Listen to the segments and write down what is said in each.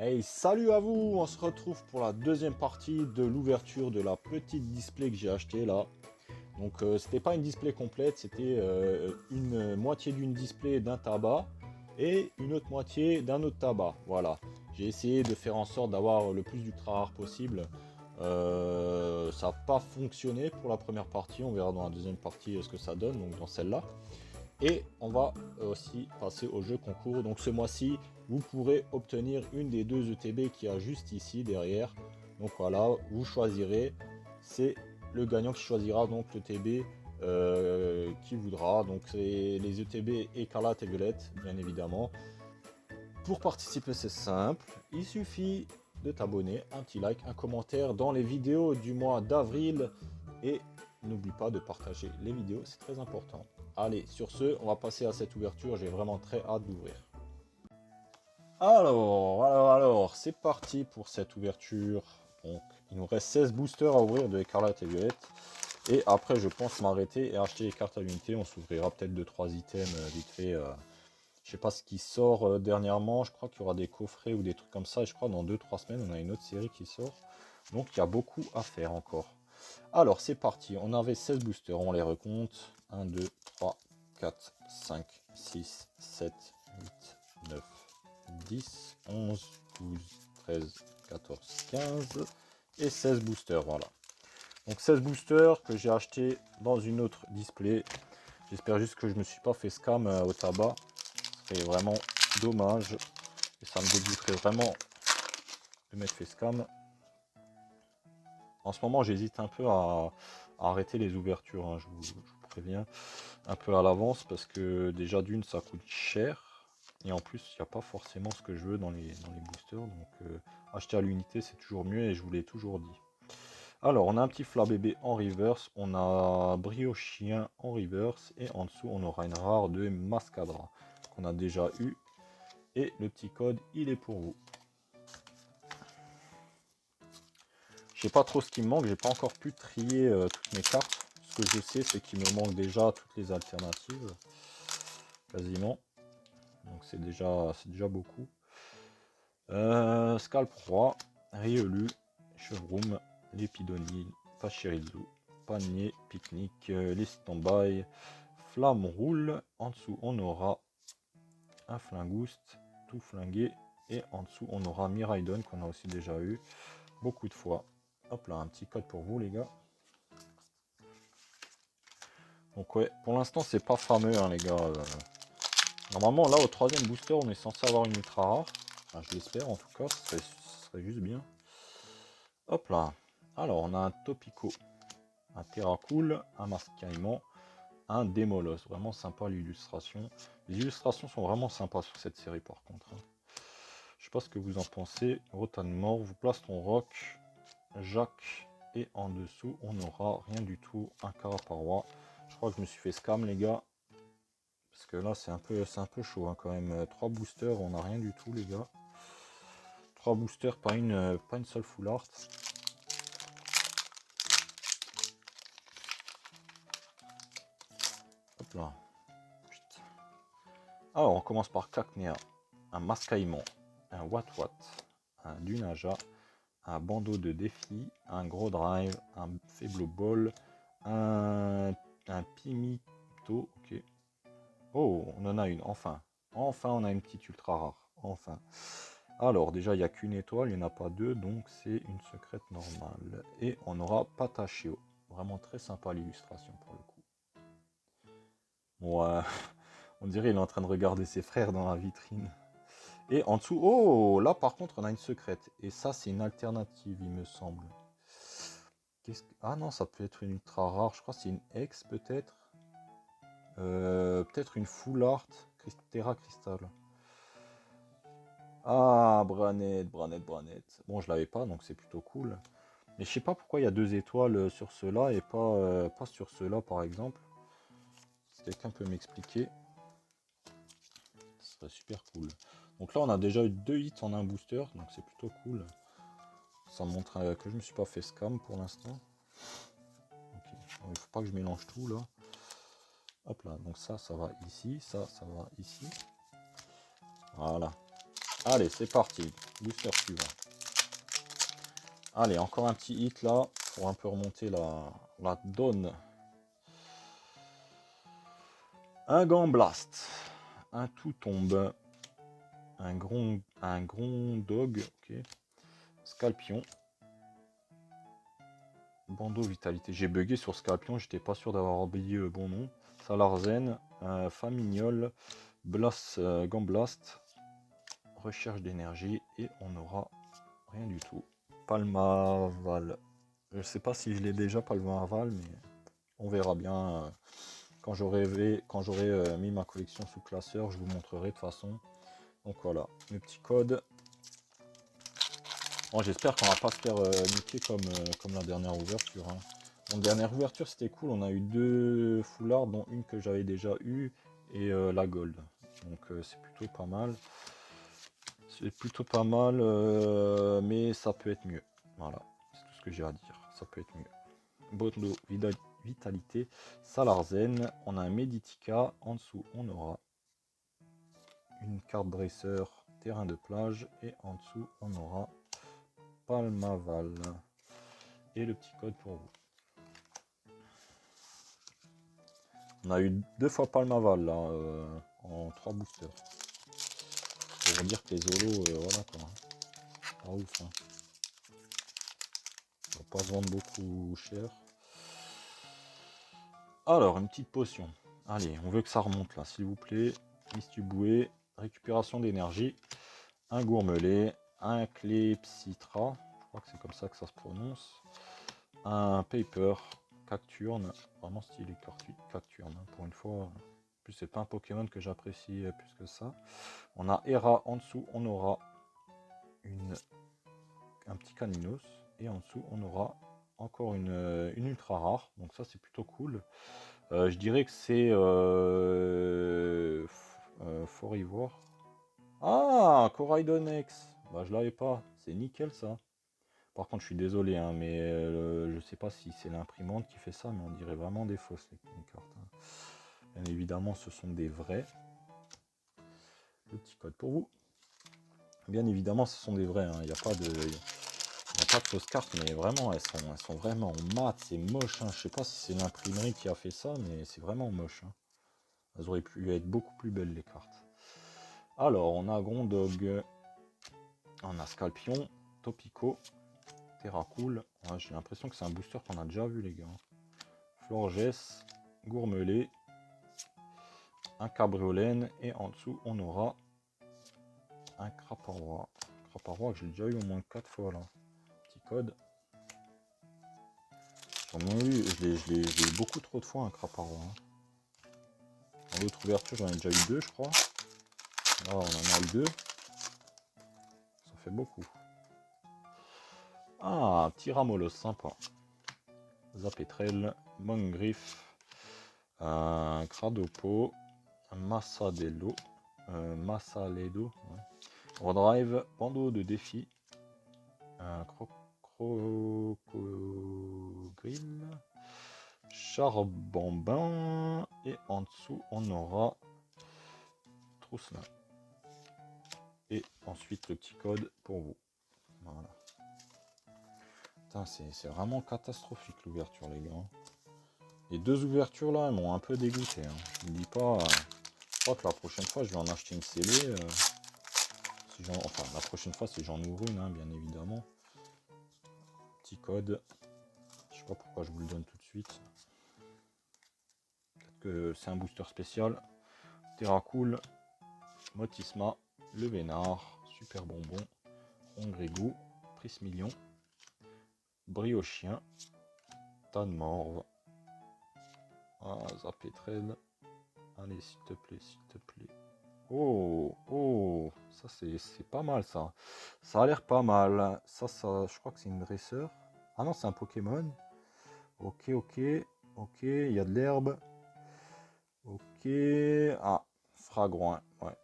Hey, salut à vous! On se retrouve pour la deuxième partie de l'ouverture de la petite display que j'ai acheté là. Donc c'était pas une display complète, c'était une moitié d'une display d'un tabac et une autre moitié d'un autre tabac. Voilà. J'ai essayé de faire en sorte d'avoir le plus d'ultra rare possible. Ça n'a pas fonctionné pour la première partie, on verra dans la deuxième partie ce que ça donne, donc dans celle-là. Et on va aussi passer au jeu concours. Donc ce mois-ci, vous pourrez obtenir une des deux ETB qu'il y a juste ici derrière. Donc voilà, vous choisirez. C'est le gagnant qui choisira donc l'ETB qui voudra. Donc c'est les ETB écarlate et violette, bien évidemment. Pour participer, c'est simple. Il suffit de t'abonner, un petit like, un commentaire dans les vidéos du mois d'avril. Et n'oublie pas de partager les vidéos, c'est très important. Allez, sur ce, on va passer à cette ouverture. J'ai vraiment très hâte d'ouvrir. Alors, c'est parti pour cette ouverture. Donc, il nous reste 16 boosters à ouvrir de écarlate et violette. Et après, je pense m'arrêter et acheter les cartes à l'unité. On s'ouvrira peut-être 2-3 items vite fait. Je sais pas ce qui sort dernièrement. Je crois qu'il y aura des coffrets ou des trucs comme ça. Et je crois dans 2-3 semaines, on a une autre série qui sort. Donc, il y a beaucoup à faire encore. Alors, c'est parti. On avait 16 boosters. On les recompte. 1, 2, 3, 4, 5, 6, 7, 8, 9, 10, 11, 12, 13, 14, 15 et 16 boosters. Voilà. Donc 16 boosters que j'ai acheté dans une autre display. J'espère juste que je ne me suis pas fait scam au tabac. Ce serait vraiment dommage. Et ça me dégoûterait vraiment de m'être fait scam. En ce moment, j'hésite un peu à arrêter les ouvertures. Hein, je vous préviens un peu à l'avance parce que déjà d'une, ça coûte cher. Et en plus, il n'y a pas forcément ce que je veux dans les boosters. Donc acheter à l'unité, c'est toujours mieux et je vous l'ai toujours dit. Alors, on a un petit Flabébé en reverse. On a Briochien en reverse. Et en dessous, on aura une rare de Mascadra qu'on a déjà eu. Et le petit code, il est pour vous. Je sais pas trop ce qui me manque, j'ai pas encore pu trier toutes mes cartes. Ce que je sais, c'est qu'il me manque déjà toutes les alternatives, quasiment. Donc c'est déjà beaucoup. Scalp Roi, Riolu, Chevroom, Lépidonine, Pachirizu, Panier, Pique-Nique, les Stand-by, Flamme Roule. En dessous, on aura un Flingouste, tout flingué. Et en dessous, on aura Miraidon qu'on a aussi déjà eu beaucoup de fois. Hop là, un petit code pour vous les gars. Donc ouais, pour l'instant c'est pas fameux hein, les gars. Normalement là au troisième booster on est censé avoir une ultra rare. Enfin, je l'espère en tout cas, ce serait juste bien. Hop là. Alors on a un Topico, un Terracool, un Mascaïman, un Démolos. Vraiment sympa l'illustration. Les illustrations sont vraiment sympas sur cette série par contre. Hein. Je sais pas ce que vous en pensez. Rotan mort, vous place ton roc, Jacques. Et en dessous, on n'aura rien du tout, un Caraparois. Je crois que je me suis fait scam, les gars. Parce que là, c'est un peu chaud hein, quand même. 3 boosters, on n'a rien du tout, les gars. 3 boosters, pas une seule full art. Hop là. Putain. Alors, on commence par Cacnea, un Mascaïmon, un Watwat, un Dunaja, un Bandeau de défi, un Gros Drive, un Faible Ball, un Pimito, ok. Oh, on en a une, enfin. Enfin, on a une petite ultra rare. Enfin. Alors, déjà, il n'y a qu'une étoile, il n'y en a pas deux, donc c'est une secrète normale. Et on aura Patachio. Vraiment très sympa l'illustration pour le coup. Ouais, on dirait qu'il est en train de regarder ses frères dans la vitrine. Et en dessous, oh, là par contre, on a une secrète. Et ça, c'est une alternative, il me semble. Ah non, ça peut être une ultra rare. Je crois que c'est une X peut-être. Peut-être une full art Terra Crystal. Ah, Branette. Bon, je l'avais pas, donc c'est plutôt cool. Mais je sais pas pourquoi il y a 2 étoiles sur ceux-là et pas sur ceux-là, par exemple. Si quelqu'un peut m'expliquer, ce serait super cool. Donc là, on a déjà eu 2 hits en un booster, donc c'est plutôt cool. Ça montre que je me suis pas fait scam pour l'instant. Okay. Il faut pas que je mélange tout là. Hop là, donc ça va ici, ça va ici. Voilà. Allez, c'est parti. Booster suivant. Allez, encore un petit hit là, pour un peu remonter la donne. Un Gant Blast. Un tout tombe. Un Grondog. Ok. Scalpion. Bandeau Vitalité. J'ai bugué sur Scalpion, j'étais pas sûr d'avoir oublié le bon nom. Salarzen. Famignol. Blast, Gant Blast. Recherche d'énergie. Et on aura rien du tout. Palmaval. Je sais pas si je l'ai déjà, Palmaval, mais on verra bien. Quand j'aurai mis ma collection sous classeur, je vous montrerai de toute façon. Donc voilà, le petit code. Bon, j'espère qu'on va pas se faire niquer comme la dernière ouverture. Hein. Donc dernière ouverture c'était cool, on a eu 2 foulards, dont une que j'avais déjà eu et la gold. Donc c'est plutôt pas mal. C'est plutôt pas mal, mais ça peut être mieux. Voilà, c'est tout ce que j'ai à dire. Ça peut être mieux. Bondo Vitalité, Salarzen, on a un Meditica, en dessous on aura une carte dresseur, terrain de plage, et en dessous on aura Palmaval. Et le petit code pour vous. On a eu 2 fois Palmaval là, en 3 boosters. Pour vous dire que les holos, voilà quoi. Pas ouf. Hein. On va pas se vendre beaucoup cher. Alors, une petite potion. Allez, on veut que ça remonte là, s'il vous plaît. Mistuboué, récupération d'énergie, un gourmelet, un clepsydra, je crois que c'est comme ça que ça se prononce, un paper, cacturne, vraiment stylé cacturne, hein, pour une fois. En plus, c'est pas un Pokémon que j'apprécie plus que ça. On a Hera, en dessous, on aura un petit Caninos, et en dessous, on aura encore une ultra rare, donc ça c'est plutôt cool. Je dirais que c'est Forivoire. Ah, Coraidonex. Bah, je l'avais pas. C'est nickel ça. Par contre, je suis désolé, hein, mais je sais pas si c'est l'imprimante qui fait ça, mais on dirait vraiment des fausses les cartes. Hein. Bien évidemment, ce sont des vrais. Le petit code pour vous. Bien évidemment, ce sont des vrais. Il n'y a pas de. Il n'y a pas de fausses cartes, mais vraiment, elles sont vraiment mat, c'est moche. Hein. Je sais pas si c'est l'imprimerie qui a fait ça, mais c'est vraiment moche. Hein. Elles auraient pu être beaucoup plus belles les cartes. Alors, on a Grondog, on a Scalpion, Topico, Terracool. Ouais, j'ai l'impression que c'est un booster qu'on a déjà vu, les gars. Florges, Gourmelet, un Cabriolène, et en dessous, on aura un Craparois. Craparois que j'ai déjà eu au moins 4 fois là. Petit code. Je l'ai eu beaucoup trop de fois un Craparois. Hein. Dans l'autre ouverture, j'en ai déjà eu 2, je crois. Là, on en a eu 2. Ça fait beaucoup. Ah, petit Ramolos, sympa. Zapetrel, Mongriff, un Cradopo, un Massadello, Massaledo, ouais. Redrive, Bandeau de défi, un Crocodile, Charbambin, et en dessous on aura Trousselin. Et ensuite le petit code pour vous. Voilà. C'est vraiment catastrophique l'ouverture, les gars. Les 2 ouvertures là, elles m'ont un peu dégoûté. Hein. Je me dis pas. Je crois que la prochaine fois, je vais en acheter une scellée. Enfin, la prochaine fois, si j'en ouvre une, hein, bien évidemment. Petit code. Je sais pas pourquoi je vous le donne tout de suite. Peut-être que c'est un booster spécial. Terracool, Motisma, Le Vénard, Super Bonbon, Rongrégou, Prismillion, Briochien, Tanmorve, Zapetrel. Allez, s'il te plaît, s'il te plaît. Oh, oh, ça c'est pas mal ça. Ça a l'air pas mal. Ça, je crois que c'est une dresseur. Ah non, c'est un Pokémon. Ok, ok, ok, il y a de l'herbe. Ok. Ah, Fragouin, ouais.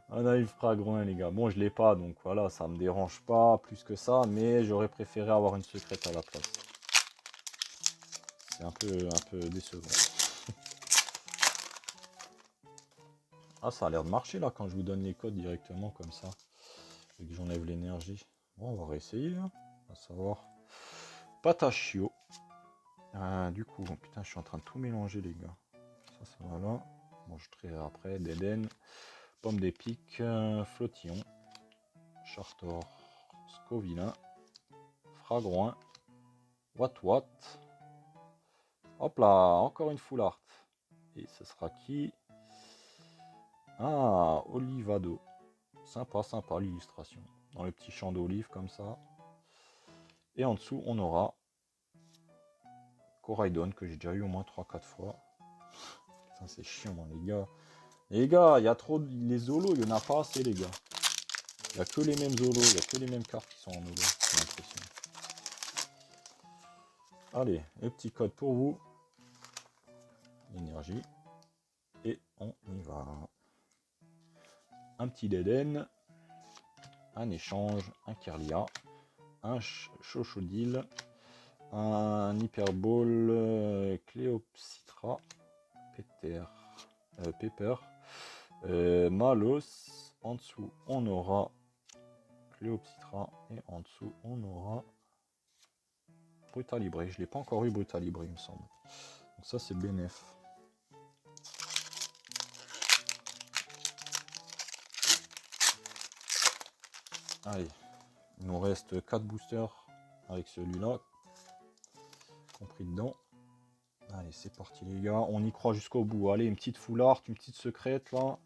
On a eu Fragouin, les gars. Bon, je l'ai pas, donc voilà, ça me dérange pas plus que ça, mais j'aurais préféré avoir une secrète à la place. C'est un peu décevant. Ah, ça a l'air de marcher là quand je vous donne les codes directement comme ça. Et que j'enlève l'énergie. Bon, on va réessayer. Hein. On va savoir. Patachio. Du coup, putain, je suis en train de tout mélanger, les gars. Ça va là. Bon, je traiterai après. D'Eden. Pomme d'épic. Flottillon. Chartor. Scovilla. Fragroin. What. Hop là, encore une full art. Et ce sera qui? Ah, Olivado. Sympa l'illustration. Dans le petit champ d'olive comme ça. Et en dessous, on aura Coraidon que j'ai déjà eu au moins 3-4 fois. Putain, c'est chiant, hein, les gars. Les gars, il y a trop de... Les holos, il n'y en a pas assez, les gars. Il n'y a que les mêmes holos, il n'y a que les mêmes cartes qui sont en holo, j'ai l'impression. Allez, le petit code pour vous. Énergie. Et on y va. Un petit Deden. Un échange. Un Kirlia. Un Chochodil. Un Hyperball. Cléopsitra. Pepper. Malos. En dessous, on aura Cléopsitra. Et en dessous, on aura Brutalibré. Je ne l'ai pas encore eu Brutalibré, il me semble. Donc ça, c'est bénéf. Allez, il nous reste 4 boosters avec celui-là compris dedans. Allez, c'est parti les gars, on y croit jusqu'au bout. Allez, une petite full art, une petite secrète là.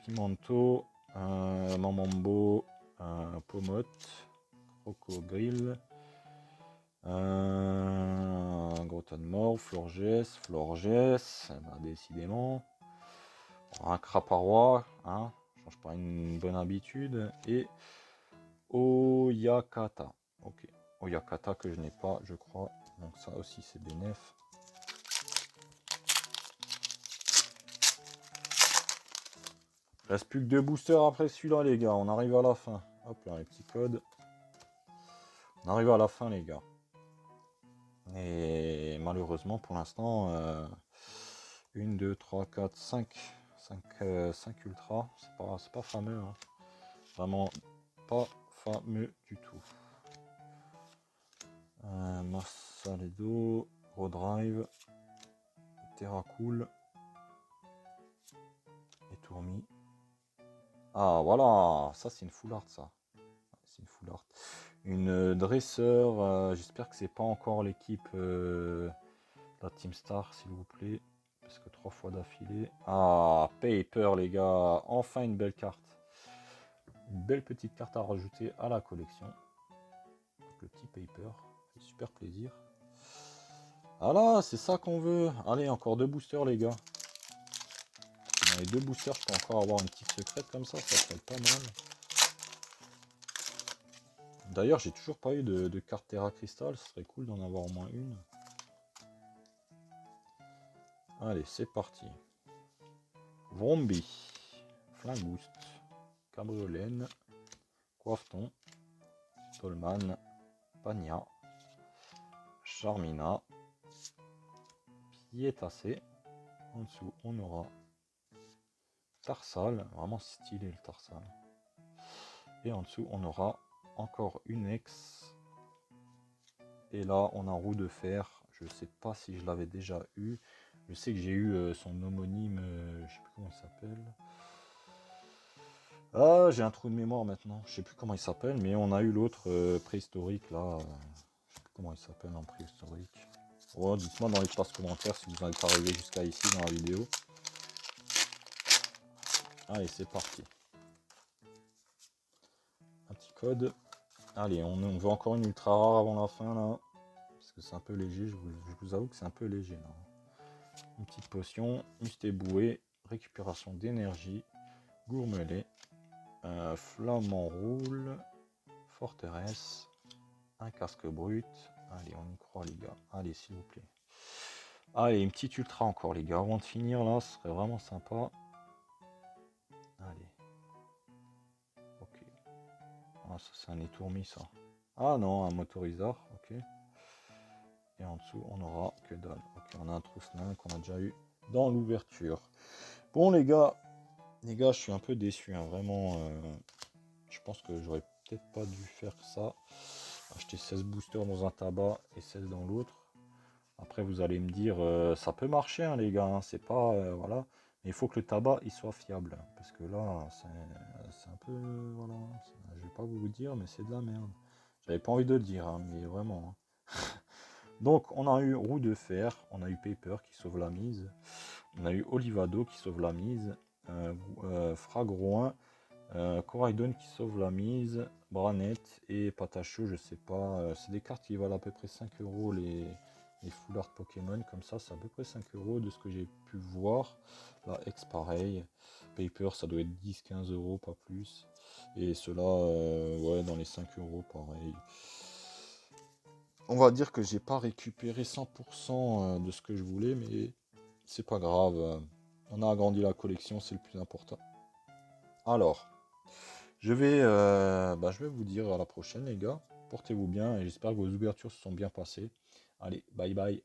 Pimento, Mamambo, Pomote, Crocogrill, Groton Mort, Florges, bah, décidément. Un Craparois, hein, change pas une bonne habitude. Et Oyakata. Ok. Oyakata que je n'ai pas, je crois. Donc ça aussi c'est bénéf. Il reste plus que 2 boosters après celui-là les gars. On arrive à la fin. Hop là les petits codes. On arrive à la fin les gars. Et malheureusement pour l'instant 1, 2, 3, 4, 5 ultras. C'est pas fameux. Hein. Vraiment pas fameux du tout. Marsaledo, Rodrive, Terracool et Tourmi. Ah voilà, ça c'est une full art ça. C'est une full art. Une dresseur, j'espère que c'est pas encore l'équipe la Team Star s'il vous plaît. Parce que 3 fois d'affilée. Ah, Paper les gars, enfin une belle carte. Une belle petite carte à rajouter à la collection. Donc, le petit Paper, ça fait super plaisir. Voilà, c'est ça qu'on veut. Allez, encore 2 boosters les gars. Dans les 2 boosters, je peux encore avoir une petite secrète comme ça serait pas mal. D'ailleurs, j'ai toujours pas eu de carte Terra Crystal, ce serait cool d'en avoir au moins une. Allez, c'est parti. Vrombi, Flingouste, Cabriolène, Coiffeton, Tolman, Pagna, Charmina, Piétassé. En dessous, on aura Tarsal, vraiment stylé le Tarsal. Et en dessous, on aura encore une ex. Et là, on a Roue de Fer. Je sais pas si je l'avais déjà eu. Je sais que j'ai eu son homonyme, je sais plus comment il s'appelle. Ah, j'ai un trou de mémoire maintenant. Je sais plus comment il s'appelle, mais on a eu l'autre préhistorique là. Je sais plus comment il s'appelle en préhistorique. Oh, dites-moi dans l'espace commentaire si vous êtes arrivé jusqu'à ici dans la vidéo. Allez, c'est parti. Un petit code. Allez, on veut encore une ultra rare avant la fin là. Parce que c'est un peu léger, je vous avoue que c'est un peu léger là. Une petite potion, musté bouée, récupération d'énergie, gourmelet, flamant roule, forteresse, un casque brut. Allez, on y croit les gars. Allez, s'il vous plaît. Allez, une petite ultra encore les gars. Avant de finir là, ce serait vraiment sympa. Allez. Ok. Ah, ça c'est un étourmi ça. Ah non, un motoriseur. Ok. Et en dessous, on aura que dalle. Ok, on a un Trousselin qu'on a déjà eu dans l'ouverture. Bon les gars, je suis un peu déçu, hein, vraiment. Je pense que j'aurais peut-être pas dû faire ça. Acheter 16 boosters dans un tabac et 16 dans l'autre. Après, vous allez me dire, ça peut marcher, hein, les gars, hein, c'est pas, voilà. Mais il faut que le tabac, il soit fiable. Parce que là, c'est un peu, voilà. Je vais pas vous dire, mais c'est de la merde. J'avais pas envie de le dire, hein, mais vraiment, hein. Donc, on a eu Roue de Fer, on a eu Paper qui sauve la mise. On a eu Olivado qui sauve la mise. Fragroin. Coraidon qui sauve la mise, Branette et Patacho, je sais pas. C'est des cartes qui valent à peu près 5 euros les full art Pokémon, comme ça, c'est à peu près 5 euros de ce que j'ai pu voir. La X pareil. Paper, ça doit être 10-15 euros, pas plus. Et cela, ouais, dans les 5 euros, pareil. On va dire que j'ai pas récupéré 100% de ce que je voulais, mais c'est pas grave. On a agrandi la collection, c'est le plus important. Alors. Je vais vous dire à la prochaine, les gars. Portez-vous bien et j'espère que vos ouvertures se sont bien passées. Allez, bye bye.